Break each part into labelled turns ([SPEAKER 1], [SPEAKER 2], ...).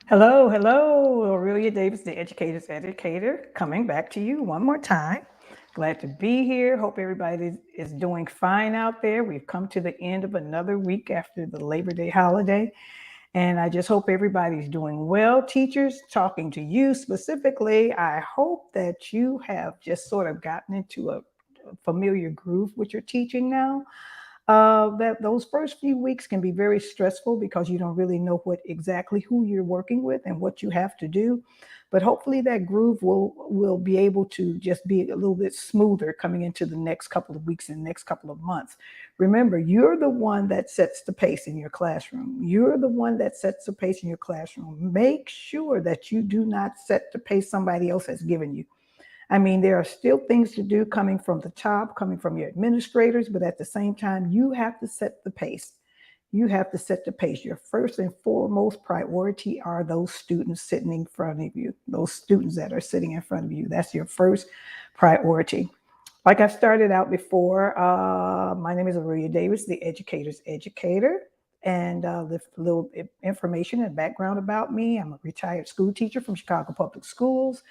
[SPEAKER 1] Hello, hello, Aurelia Davis, the educator's educator, coming back to you one more time. Glad to be here. Hope everybody is doing fine out there. We've come to the end of another week after the Labor Day holiday, and I just hope everybody's doing well. Teachers, talking to you specifically, I hope that you have just sort of gotten into a familiar groove with your teaching now. That those first few weeks can be very stressful because you don't really know what exactly who you're working with and what you have to do. But hopefully that groove will be able to just be a little bit smoother coming into the next couple of weeks and next couple of months. Remember, you're the one that sets the pace in your classroom. You're the one that sets the pace in your classroom. Make sure that you do not set the pace somebody else has given you. I mean, there are still things to do coming from the top, coming from your administrators, but at the same time, you have to set the pace. You have to set the pace. Your first and foremost priority are those students sitting in front of you, those students that are sitting in front of you. That's your first priority. Like I started out before, my name is Aurelia Davis, the educator's educator. And a little information and background about me. I'm a retired school teacher from Chicago Public Schools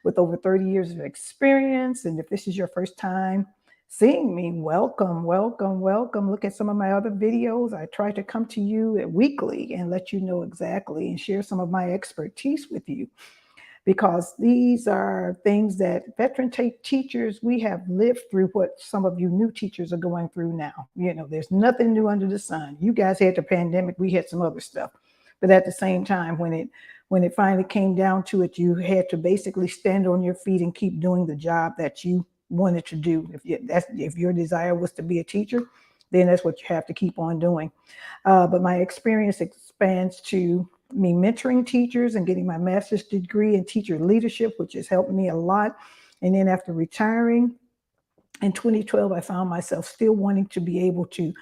[SPEAKER 1] with over 30 years of experience. And if this is your first time seeing me, welcome, welcome, welcome. Look at some of my other videos. I try to come to you weekly and let you know exactly and share some of my expertise with you because these are things that veteran teachers, we have lived through what some of you new teachers are going through now. There's nothing new under the sun. You guys had the pandemic, we had some other stuff. But at the same time, when it finally came down to it, you had to basically stand on your feet and keep doing the job that you wanted to do. If your desire was to be a teacher, then that's what you have to keep on doing. But my experience expands to me mentoring teachers and getting my master's degree in teacher leadership, which has helped me a lot. And then after retiring in 2012, I found myself still wanting to be able to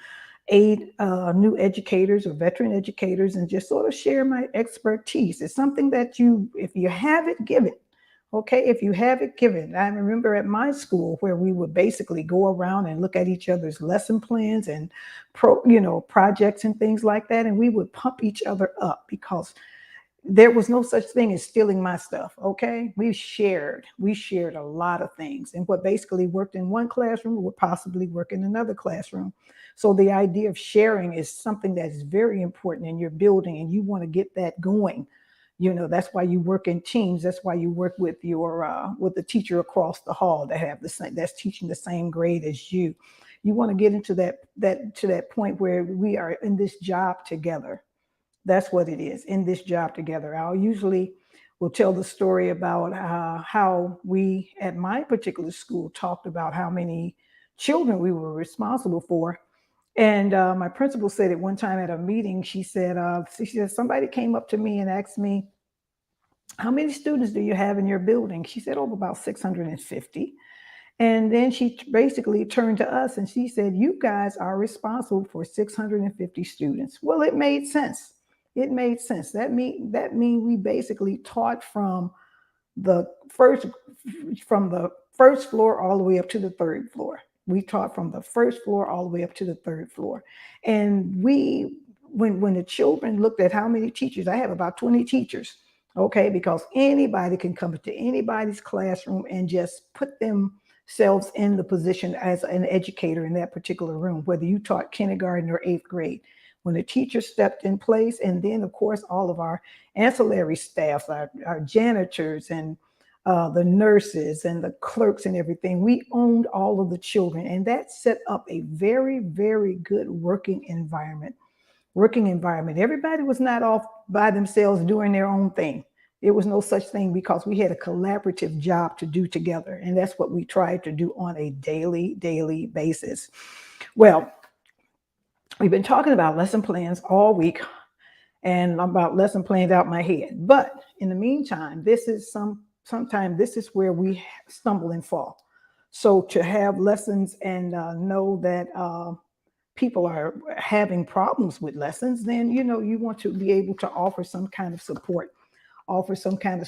[SPEAKER 1] aid new educators or veteran educators and just sort of share my expertise. It's something that if you have it, give it. Okay, if you have it, give it. I remember at my school where we would basically go around and look at each other's lesson plans and projects and things like that, and we would pump each other up because there was no such thing as stealing my stuff. Okay, we shared a lot of things, and what basically worked in one classroom would possibly work in another classroom. So the idea of sharing is something that is very important in your building, and you want to get that going. That's why you work in teams. That's why you work with your with the teacher across the hall that have the same, that's teaching the same grade as you. You want to get into that point where we are in this job together. That's what it is, in this job together. I'll usually will tell the story about how we at my particular school talked about how many children we were responsible for. And my principal said at one time at a meeting, she said somebody came up to me and asked me, how many students do you have in your building? She said, oh, about 650. And then she basically turned to us and she said, you guys are responsible for 650 students. Well, it made sense. It made sense. That mean we basically taught the first from the first floor all the way up to the third floor. We taught from the first floor all the way up to the third floor. And when the children looked at how many teachers, I have about 20 teachers, okay, because anybody can come into anybody's classroom and just put themselves in the position as an educator in that particular room, whether you taught kindergarten or eighth grade. When the teacher stepped in place, and then of course all of our ancillary staff, our janitors and the nurses and the clerks and everything, we owned all of the children, and that set up a very, very good working environment. Everybody was not off by themselves doing their own thing. There was no such thing because we had a collaborative job to do together. And that's what we tried to do on a daily basis. Well, we've been talking about lesson plans all week and about lesson plans out my head. But in the meantime, sometimes this is where we stumble and fall. So to have lessons and know that people are having problems with lessons, then you want to be able to offer some kind of support, offer some kind of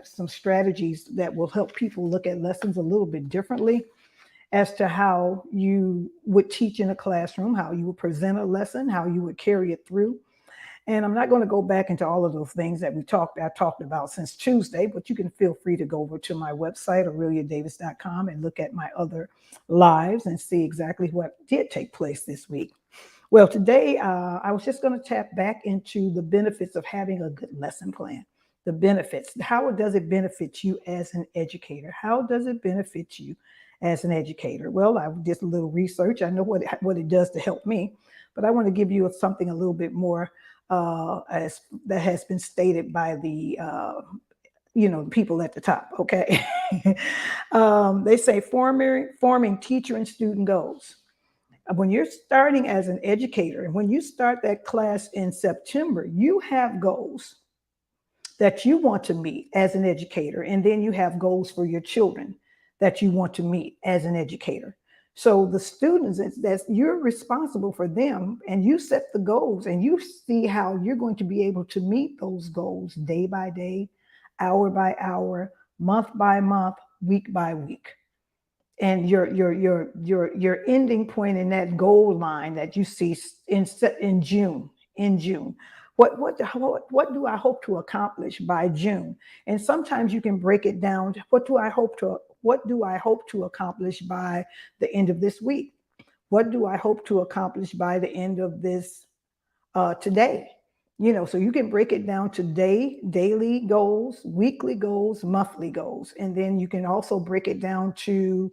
[SPEAKER 1] some strategies that will help people look at lessons a little bit differently as to how you would teach in a classroom, how you would present a lesson, how you would carry it through. And I'm not going to go back into all of those things that I talked about since Tuesday, but you can feel free to go over to my website, aureliadavis.com, and look at my other lives and see exactly what did take place this week. Well, today I was just going to tap back into the benefits of having a good lesson plan. The benefits. How does it benefit you as an educator? How does it benefit you as an educator? Well, I did a little research. I know what it does to help me, but I want to give you something a little bit more as that has been stated by the people at the top. Okay, they say forming teacher and student goals. When you're starting as an educator, and when you start that class in September, you have goals that you want to meet as an educator, and then you have goals for your children that you want to meet as an educator. So the students, that's you're responsible for them, and you set the goals, and you see how you're going to be able to meet those goals day by day, hour by hour, month by month, week by week. And your ending point in that goal line that you see in June. What do I hope to accomplish by June? And sometimes you can break it down. What do I hope to accomplish by the end of this week? What do I hope to accomplish by the end of this today? So you can break it down to daily goals, weekly goals, monthly goals, and then you can also break it down to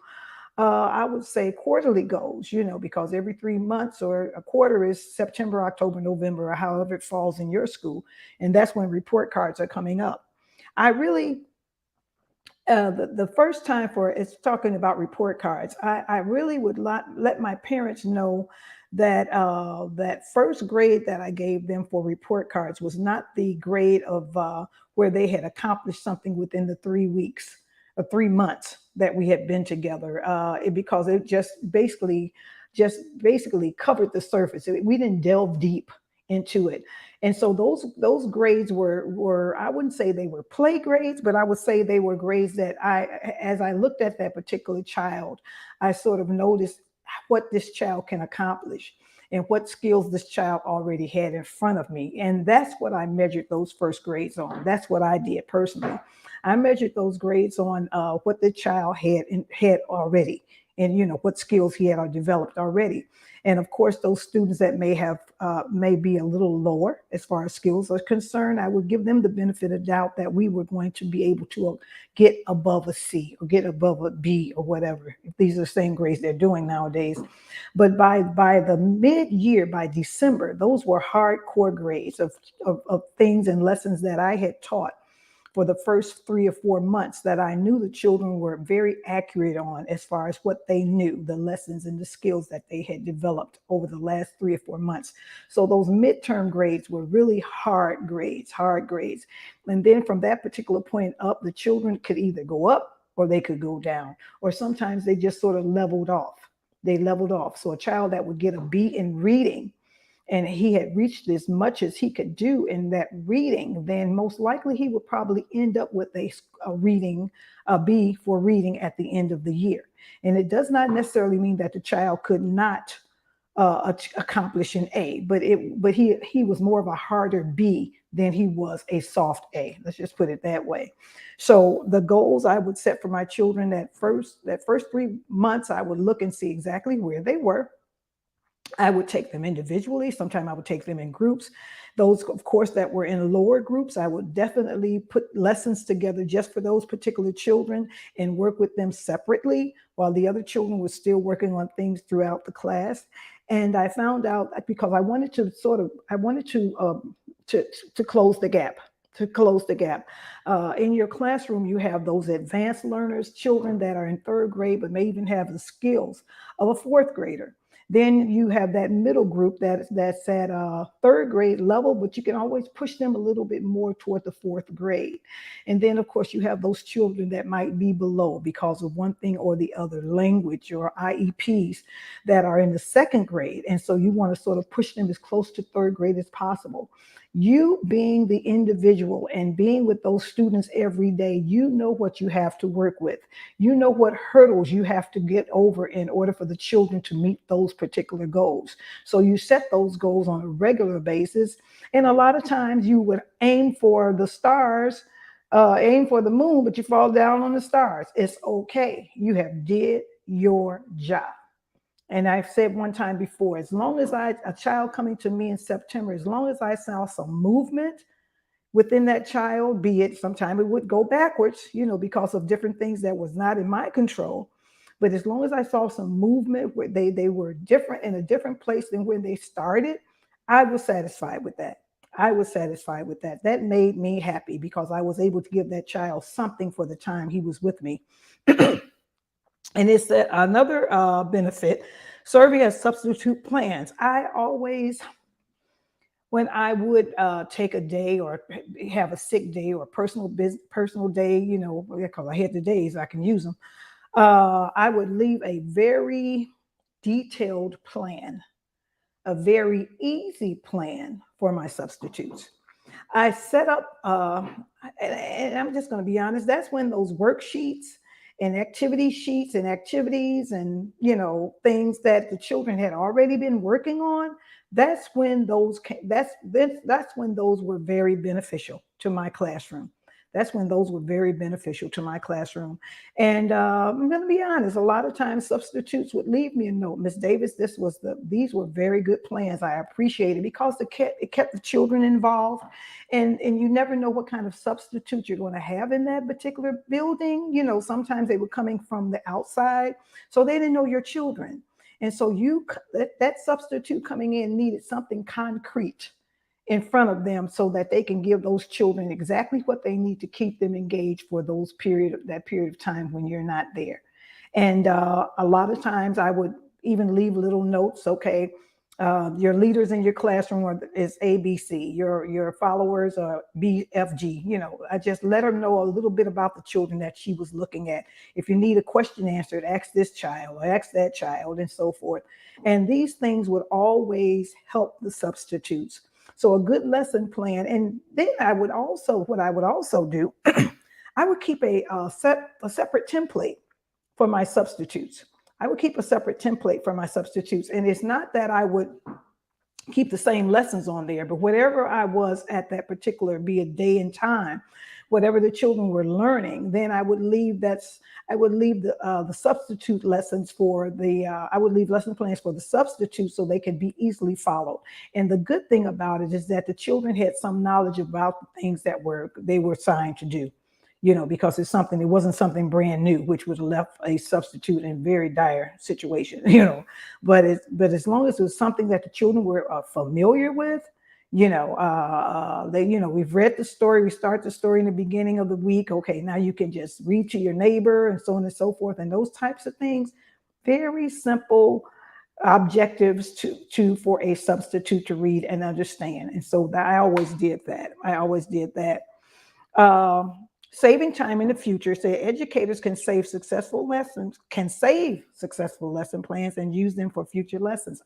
[SPEAKER 1] I would say quarterly goals, because every 3 months or a quarter is September, October, November, or however it falls in your school. And that's when report cards are coming up. I really, the first time for it's talking about report cards, I really would let my parents know that that first grade that I gave them for report cards was not the grade of where they had accomplished something within the 3 weeks or 3 months that we had been together, because it just basically covered the surface. We didn't delve deep into it. And so those grades were I wouldn't say they were play grades, but I would say they were grades that as I looked at that particular child, I sort of noticed what this child can accomplish and what skills this child already had in front of me. And that's what I measured those first grades on. That's what I did personally. I measured those grades on what the child had already, and what skills he had developed already. And of course, those students that may be a little lower as far as skills are concerned, I would give them the benefit of doubt that we were going to be able to get above a C or get above a B or whatever. If these are the same grades they're doing nowadays. But by the mid-year, by December, those were hardcore grades of things and lessons that I had taught for the first 3 or 4 months that I knew the children were very accurate on as far as what they knew, the lessons and the skills that they had developed over the last 3 or 4 months. So those midterm grades were really hard grades. And then from that particular point up, the children could either go up or they could go down, or sometimes they just sort of leveled off. So a child that would get a B in reading, and he had reached as much as he could do in that reading, then most likely he would probably end up with a B for reading at the end of the year. And it does not necessarily mean that the child could not accomplish an A, but he was more of a harder B than he was a soft A. Let's just put it that way. So the goals I would set for my children that first 3 months, I would look and see exactly where they were. I would take them individually. Sometimes I would take them in groups. Those, of course, that were in lower groups, I would definitely put lessons together just for those particular children and work with them separately while the other children were still working on things throughout the class. And I found out because I wanted to close the gap. In your classroom, you have those advanced learners, children that are in 3rd grade, but may even have the skills of a 4th grader. Then you have that middle group that's at 3rd grade level, but you can always push them a little bit more toward the 4th grade. And then, of course, you have those children that might be below because of one thing or the other, language or IEPs, that are in the 2nd grade. And so you want to sort of push them as close to 3rd grade as possible. You being the individual and being with those students every day, you know what you have to work with. You know what hurdles you have to get over in order for the children to meet those particular goals. So you set those goals on a regular basis. And a lot of times you would aim for the stars, aim for the moon, but you fall down on the stars. It's okay. You have did your job. And I've said one time before, as long as a child coming to me in September, as long as I saw some movement within that child, be it sometime it would go backwards, because of different things that was not in my control. But as long as I saw some movement where they were different in a different place than when they started, I was satisfied with that. I was satisfied with that. That made me happy because I was able to give that child something for the time he was with me. And it's another benefit, serving as substitute plans. I always, when I would take a day or have a sick day or personal day, because I had the days I can use them, I would leave a very detailed plan, a very easy plan for my substitutes. I set up, and I'm just going to be honest, that's when those worksheets and activity sheets and activities and, things that the children had already been working on, that's when those that's when those were very beneficial to my classroom. That's when those were very beneficial to my classroom. And I'm going to be honest, a lot of times substitutes would leave me a note. Miss Davis, these were very good plans. I appreciate it because it kept the children involved. And you never know what kind of substitute you're going to have in that particular building. Sometimes they were coming from the outside, so they didn't know your children. And so that substitute coming in needed something concrete in front of them so that they can give those children exactly what they need to keep them engaged for that period of time when you're not there. And a lot of times I would even leave little notes. Okay, your leaders in your classroom is ABC, your followers are BFG. I just let her know a little bit about the children that she was looking at. If you need a question answered, ask this child or ask that child, and so forth. And these things would always help the substitutes. So a good lesson plan. And then what I would also do, I would keep a separate template for my substitutes. I would keep a separate template for my substitutes. And it's not that I would keep the same lessons on there, but whatever I was at that particular, be it day and time, whatever the children were learning, then I would leave the substitute lessons I would leave lesson plans for the substitutes so they could be easily followed. And the good thing about it is that the children had some knowledge about the things that they were assigned to do, because it wasn't something brand new, which would have left a substitute in very dire situation, but as long as it was something that the children were familiar with, we've read the story. We start the story in the beginning of the week. Okay, now you can just read to your neighbor and so on and so forth. And those types of things, very simple objectives for a substitute to read and understand. And so I always did that. Saving time in the future. So educators can save successful lesson plans and use them for future lessons.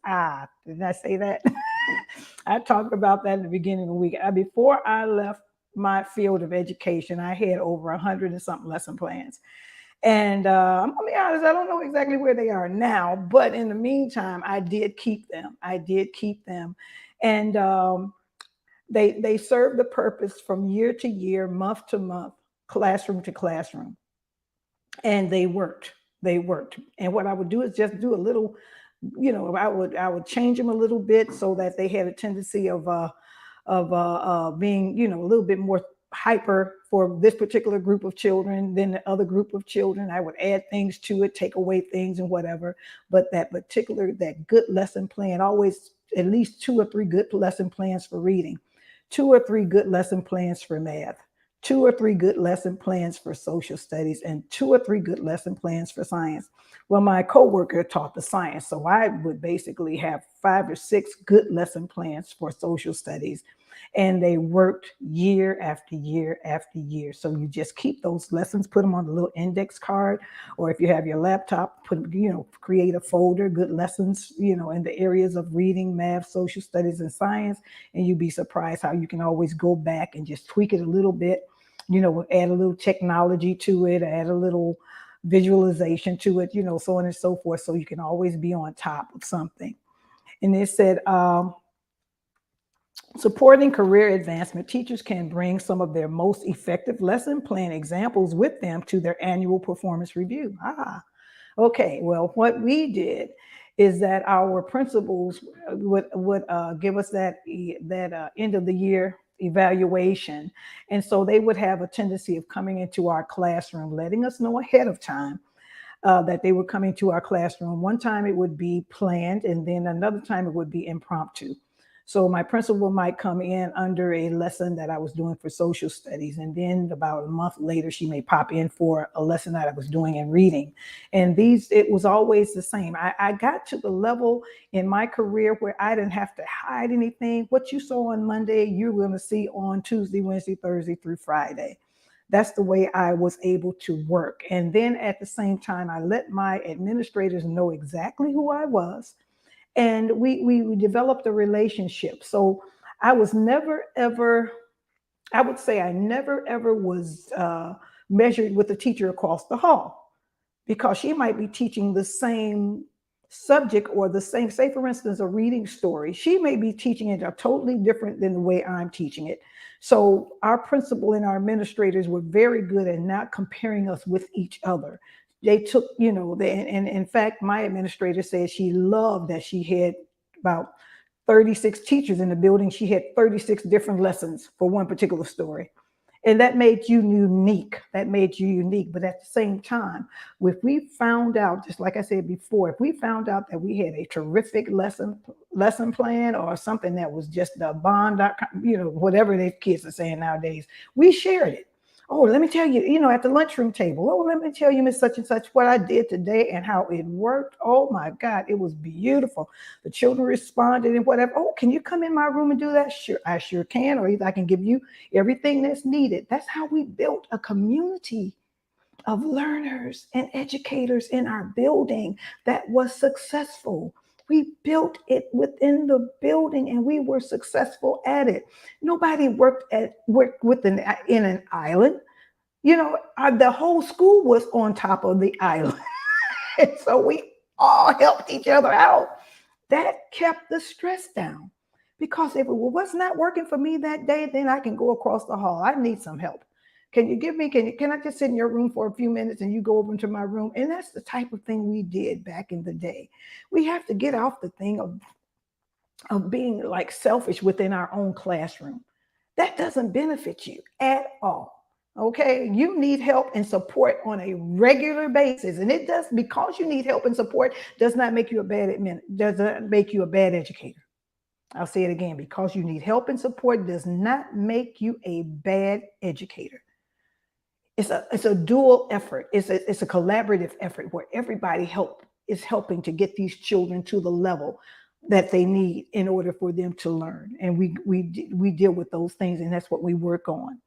[SPEAKER 1] Did I say that? I talked about that in the beginning of the week. Before I left my field of education, I had over 100 and something lesson plans. And I'm gonna be honest, I don't know exactly where they are now, but in the meantime, I did keep them. And they serve the purpose from year to year, month to month, classroom to classroom. And they worked. And what I would do is just do a little, I would change them a little bit so that they had a tendency of being, a little bit more hyper for this particular group of children than the other group of children. I would add things to it, take away things and whatever. But that good lesson plan, always at least 2 or 3 good lesson plans for reading, 2 or 3 good lesson plans for math, 2 or 3 good lesson plans for social studies, and 2 or 3 good lesson plans for science. Well, my coworker taught the science, so I would basically have 5 or 6 good lesson plans for social studies. And they worked year after year after year. So you just keep those lessons, put them on a little index card, or if you have your laptop, create a folder, good lessons, in the areas of reading, math, social studies, and science. And you'd be surprised how you can always go back and just tweak it a little bit, add a little technology to it, add a little visualization to it, so on and so forth. So you can always be on top of something. And it said, supporting career advancement, teachers can bring some of their most effective lesson plan examples with them to their annual performance review. Okay. Well, what we did is that our principals would give us that end of the year evaluation, and so they would have a tendency of coming into our classroom, letting us know ahead of time that they were coming to our classroom. One time it would be planned, and then another time it would be impromptu. So my principal might come in under a lesson that I was doing for social studies, and then about a month later, she may pop in for a lesson that I was doing in reading. And it was always the same. I got to the level in my career where I didn't have to hide anything. What you saw on Monday, you're going to see on Tuesday, Wednesday, Thursday through Friday. That's the way I was able to work. And then at the same time, I let my administrators know exactly who I was. And we developed a relationship. So I was never, ever, I would say I never, ever was measured with a teacher across the hall, because she might be teaching the same subject or the same, say for instance, a reading story. She may be teaching it totally different than the way I'm teaching it. So our principal and our administrators were very good at not comparing us with each other. They took, and in fact, my administrator said she loved that she had about 36 teachers in the building. She had 36 different lessons for one particular story. And that made you unique. That made you unique. But at the same time, if we found out, just like I said before, if we found out that we had a terrific lesson plan or something that was just the bomb, whatever the kids are saying nowadays, we shared it. Oh, let me tell you, at the lunchroom table. Oh, let me tell you, Miss Such and Such, what I did today and how it worked. Oh my God, it was beautiful. The children responded and whatever. Oh, can you come in my room and do that? Sure, I sure can. Or either I can give you everything that's needed. That's how we built a community of learners and educators in our building that was successful. We built it within the building and we were successful at it. Nobody worked in an island. The whole school was on top of the island. And so we all helped each other out. That kept the stress down, because if it was not working for me that day, then I can go across the hall. I need some help. Can I just sit in your room for a few minutes and you go over into my room? And that's the type of thing we did back in the day. We have to get off the thing of being like selfish within our own classroom. That doesn't benefit you at all. Okay, you need help and support on a regular basis. And it does, because you need help and support, does not make you a bad educator. I'll say it again, because you need help and support does not make you a bad educator. It's a dual effort. It's a collaborative effort where everybody is helping to get these children to the level that they need in order for them to learn. And we deal with those things, and that's what we work on.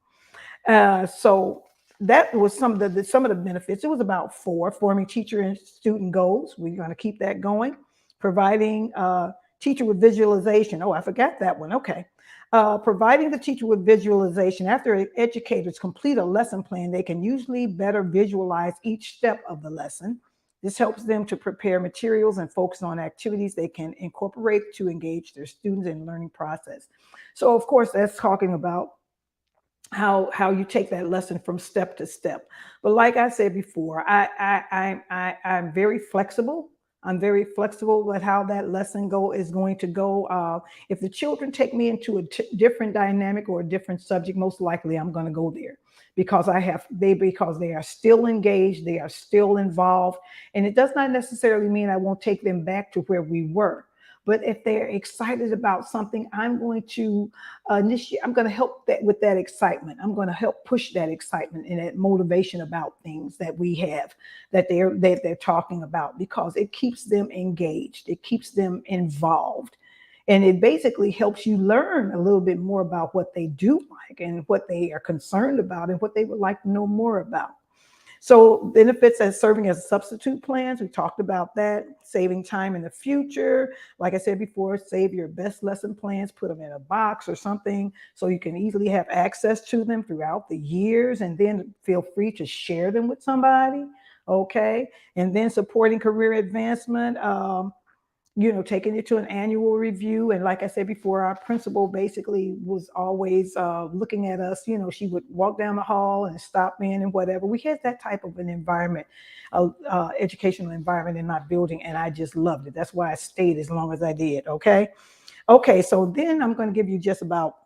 [SPEAKER 1] So that was some of the benefits. It was about 4 forming teacher and student goals. We're going to keep that going. Providing teacher with visualization. Oh, I forgot that one. Okay. Providing the teacher with visualization. After educators complete a lesson plan, they can usually better visualize each step of the lesson. This helps them to prepare materials and focus on activities they can incorporate to engage their students in the learning process. So, of course, that's talking about how you take that lesson from step to step. But like I said before, I'm very flexible. I'm very flexible with how that lesson is going to go. If the children take me into a different dynamic or a different subject, most likely I'm going to go there, because because they are still engaged, they are still involved, and it does not necessarily mean I won't take them back to where we were. But if they're excited about something, I'm going to initiate. I'm going to help with that excitement. I'm going to help push that excitement and that motivation about things that we have that they're talking about, because it keeps them engaged. It keeps them involved. And it basically helps you learn a little bit more about what they do like and what they are concerned about and what they would like to know more about. So benefits as serving as substitute plans, we talked about that. Saving time in the future. Like I said before, save your best lesson plans, put them in a box or something so you can easily have access to them throughout the years, and then feel free to share them with somebody. Okay. And then supporting career advancement, taking it to an annual review. And like I said before, our principal basically was always looking at us. She would walk down the hall and stop in and whatever. We had that type of an environment, educational environment in my building, and I just loved it. That's why I stayed as long as I did. Okay. Okay. So then I'm going to give you just about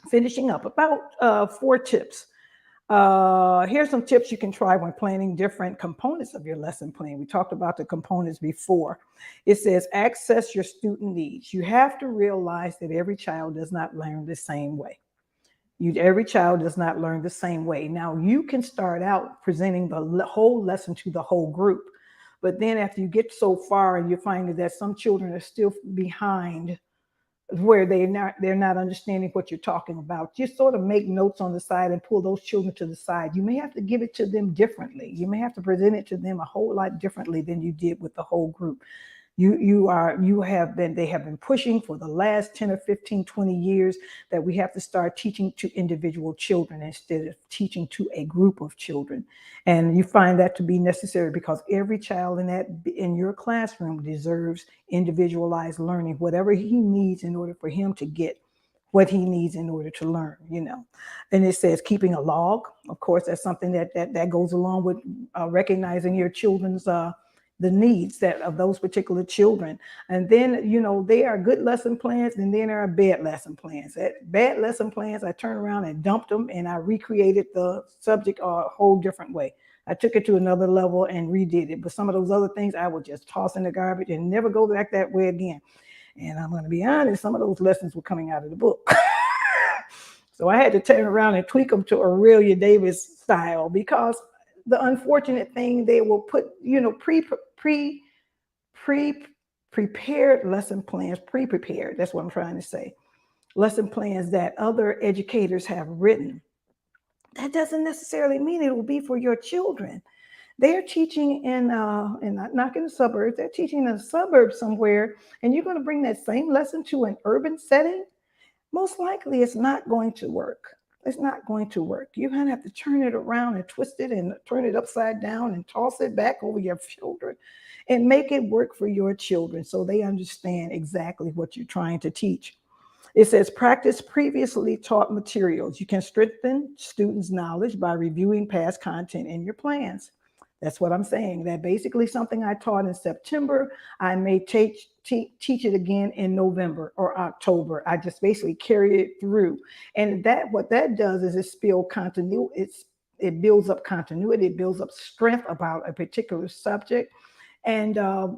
[SPEAKER 1] finishing up about 4 tips. Here's some tips you can try when planning different components of your lesson plan. We talked about the components before. It says access your student needs. You have to realize that every child does not learn the same way. Every child does not learn the same way. Now, you can start out presenting the whole lesson to the whole group, but then after you get so far and you find that some children are still behind where they're not understanding what you're talking about, just sort of make notes on the side and pull those children to the side. You may have to give it to them differently. You may have to present it to them a whole lot differently than you did with the whole group. They have been pushing for the last 10 or 15, 20 years that we have to start teaching to individual children instead of teaching to a group of children. And you find that to be necessary because every child in your classroom deserves individualized learning, whatever he needs in order for him to get what he needs in order to learn, And it says keeping a log. Of course, that's something that goes along with recognizing your children's the needs of those particular children. And then, they are good lesson plans, and then there are bad lesson plans. Bad lesson plans, I turned around and dumped them, and I recreated the subject a whole different way. I took it to another level and redid it. But some of those other things I would just toss in the garbage and never go back that way again. And I'm going to be honest, some of those lessons were coming out of the book. So I had to turn around and tweak them to Aurelia Davis style, because the unfortunate thing, they will put, prepared lesson plans, pre-prepared, that's what I'm trying to say, lesson plans that other educators have written. That doesn't necessarily mean it will be for your children. They're teaching in not in the suburbs, they're teaching in a suburb somewhere, and you're going to bring that same lesson to an urban setting. Most likely it's not going to work. It's not going to work. You're going to have to turn it around and twist it and turn it upside down and toss it back over your children and make it work for your children so they understand exactly what you're trying to teach. It says practice previously taught materials. You can strengthen students' knowledge by reviewing past content in your plans. That's what I'm saying. That basically something I taught in September, I may teach it again in November or October. I just basically carry it through. And what that does is it builds up continuity, it builds up strength about a particular subject. And a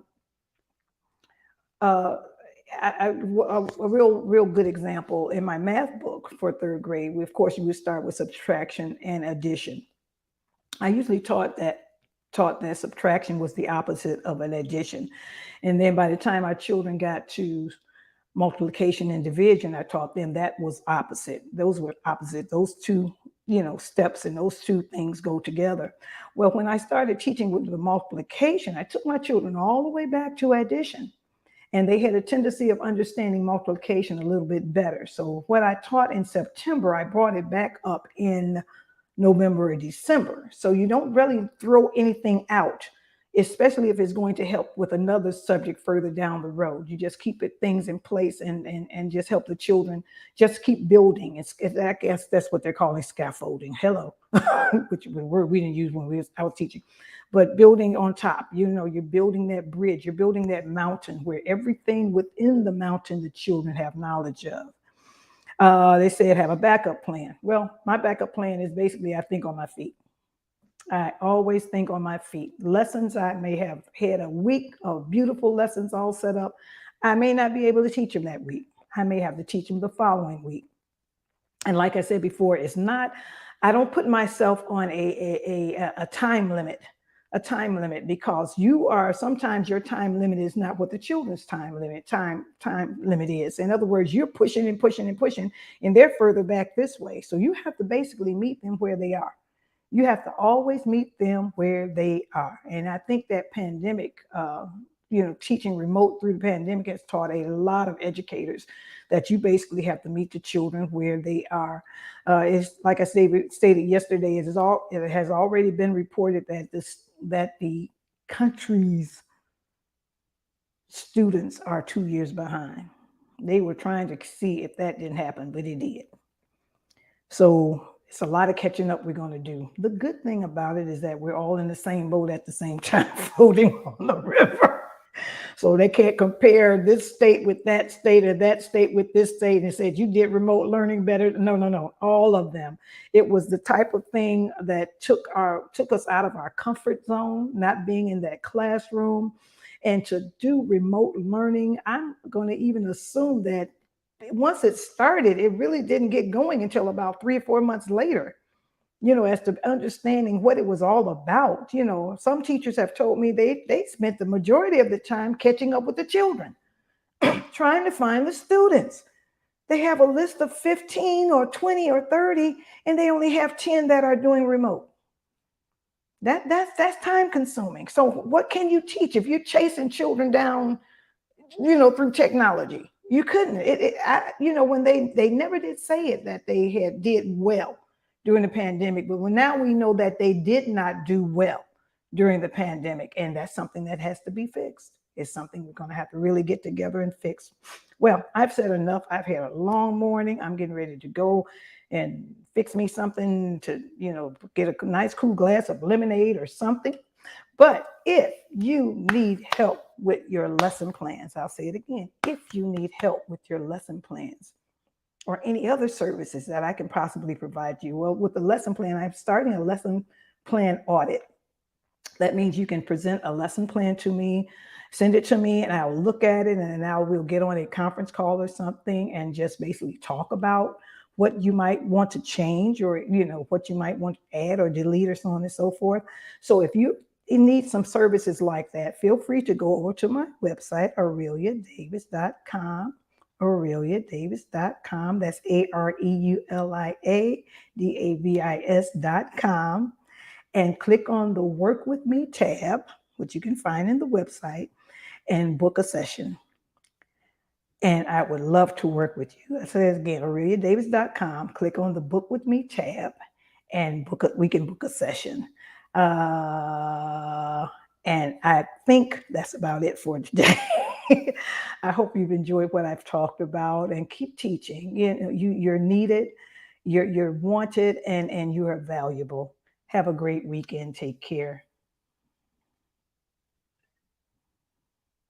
[SPEAKER 1] real good example in my math book for 3rd grade, of course, you would start with subtraction and addition. I usually taught that subtraction was the opposite of an addition. And then by the time our children got to multiplication and division, I taught them that was opposite. Those were opposite. Those two, steps and those two things go together. Well, when I started teaching with the multiplication, I took my children all the way back to addition. And they had a tendency of understanding multiplication a little bit better. So what I taught in September, I brought it back up in November or December. So you don't really throw anything out, especially if it's going to help with another subject further down the road. You just keep things in place and just help the children just keep building. I guess that's what they're calling scaffolding. Hello, which was a word we didn't use when I was teaching. But building on top, you're building that bridge, you're building that mountain where everything within the mountain the children have knowledge of. They said have a backup plan. Well, my backup plan is basically I think on my feet. I always think on my feet. Lessons, I may have had a week of beautiful lessons all set up. I may not be able to teach them that week. I may have to teach them the following week. And like I said before, I don't put myself on a time limit. Because sometimes your time limit is not what the children's time limit is. In other words, you're pushing and pushing and pushing, and they're further back this way. So you have to basically meet them where they are. You have to always meet them where they are. And I think that pandemic, teaching remote through the pandemic has taught a lot of educators that you basically have to meet the children where they are. It's like I stated yesterday, it has already been reported that that the country's students are 2 years behind. They were trying to see if that didn't happen, but it did. So it's a lot of catching up we're going to do. The good thing about it is that we're all in the same boat at the same time, floating on the river. So they can't compare this state with that state or that state with this state and said, you did remote learning better. No, no, no, all of them. It was the type of thing that took us out of our comfort zone, not being in that classroom. And to do remote learning, I'm going to even assume that once it started, it really didn't get going until about 3 or 4 months later, as to understanding what it was all about. Some teachers have told me they spent the majority of the time catching up with the children, trying to find the students. They have a list of 15 or 20 or 30, and they only have 10 that are doing remote. That's time consuming. So what can you teach if you're chasing children down, through technology? You couldn't. When they never did say it that they did well during the pandemic, but now we know that they did not do well during the pandemic, and that's something that has to be fixed. It's something we're going to have to really get together and fix. Well, I've said enough. I've had a long morning. I'm getting ready to go and fix me something to, get a nice cool glass of lemonade or something. But if you need help with your lesson plans, I'll say it again, if you need help with your lesson plans or any other services that I can possibly provide you, well, with the lesson plan, I'm starting a lesson plan audit. That means you can present a lesson plan to me, send it to me, and I'll look at it, and now we'll get on a conference call or something and just basically talk about what you might want to change or, what you might want to add or delete or so on and so forth. So if you need some services like that, feel free to go over to my website, AureliaDavis.com, AureliaDavis.com. That's AREULIADAVIS.com. And click on the Work With Me tab, which you can find in the website, and book a session. And I would love to work with you. I say again, AureliaDavis.com, click on the Book With Me tab, and we can book a session. And I think that's about it for today. I hope you've enjoyed what I've talked about, and keep teaching. You're needed, you're wanted, and you are valuable. Have a great weekend. Take care.